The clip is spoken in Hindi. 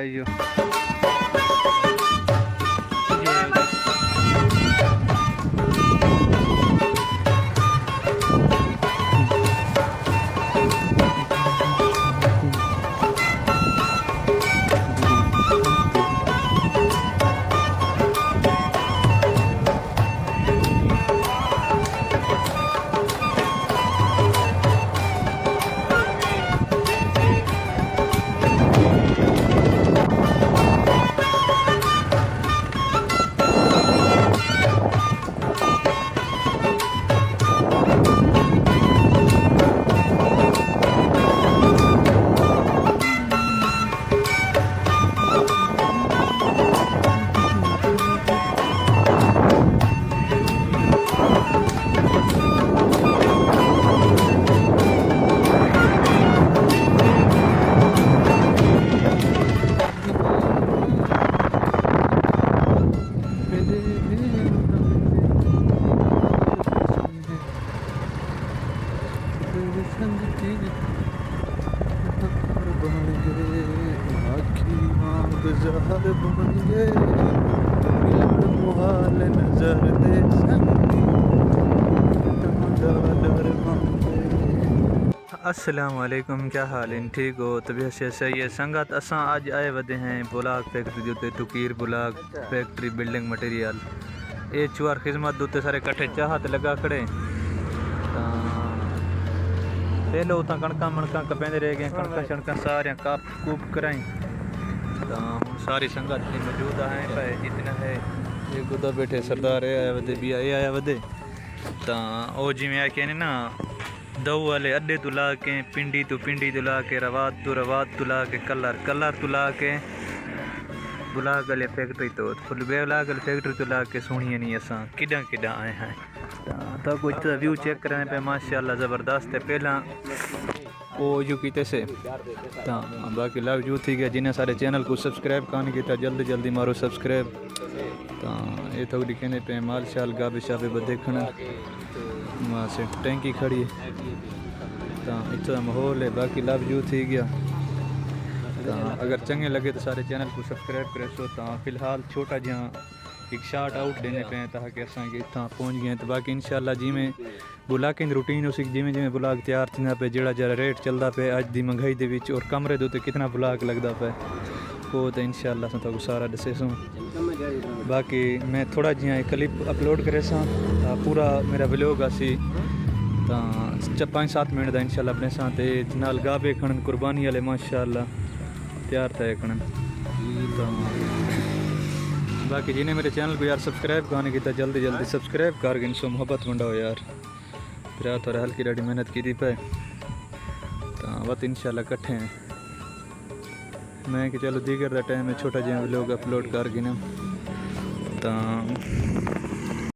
भाइयों। अस्सलाम वालेकुम, क्या हाल है? ठीक हो? तबीयत से सही है? संगत असा अज आए वदे हैं बुलाग फैक्ट्री के उत्ते टुकीर बुलाग फैक्ट्री बिल्डिंग मटीरियल ये चुआर खिदमत उत्ते सारे कट्ठे चाहत लगा खड़े पहले उतना कणका मणका कपेंदे रह गए कणका शणका सारे काप कूप कराई तो सारी संगत मौजूद है पे जितना है एक उधर बैठे सरदार आया वदे भी आया वदे तो ओ जिमें आके ना दऊ वाले अड्डे तो ला के पिंडी तो ला के रवात तो ला के कलर तो ला के बुला गले फैक्ट्री तो फुल बेला गल फैक्ट्री तो ला के सुनिए नहीं असा किडा आए हैं तो कुछ व्यू चेक करने पे माशाल्लाह ज़बरदस्त है। पहला वो यू कीते से तो बाकी लाभ जू थी गया जिन्हें सारे चैनल को सब्सक्राइब कान किया जल्दी मारो सब्सक्राइब तो ये थोड़ी कहने पे माल शाल गाबे शाबे देखना वहाँ से टैंकी खड़ी है तो इतना माहौल है। बाकी लाभ जू थी गया तो अगर चंगे लगे तो सारे चैनल को सब्सक्राइब करे सो तो फिलहाल छोटा जहाँ एक शार्ट आउट देने पे ताकि असा इतना पहुँच गए तो बाकी इंशाल्लाह जिमें बुलाकिंग रूटीन उसी जिमें बुलाग तैयार थी पे जरा रेट चलता पे अज की महंगाई के विच और कमरे दे कितना बुलाग लगता पे वो तो इंशाल्लाह तो सारा दसे सूँ। बाकी मैं थोड़ा जिहा क्लिप अपलोड करे पूरा मेरा व्लॉग आसी तो 5-7 मिनट का इंशाल्लाह अपने साथ नाल गाबे खड़न कुर्बानी वाले माशाल्लाह तैयार थे खड़न तो बाकी जिन्हें मेरे चैनल को यार सब्सक्राइब करने की जल्दी सब्सक्राइब कर गए सो मोहब्बत मंडाओ यार फिर थोड़ा हल्की डाड़ी मेहनत की पे तो बस इंशाल्लाह कट्ठे हैं मैं कि चलो दीगर टाइम में छोटा जहा व्लॉग अपलोड कर गिना तो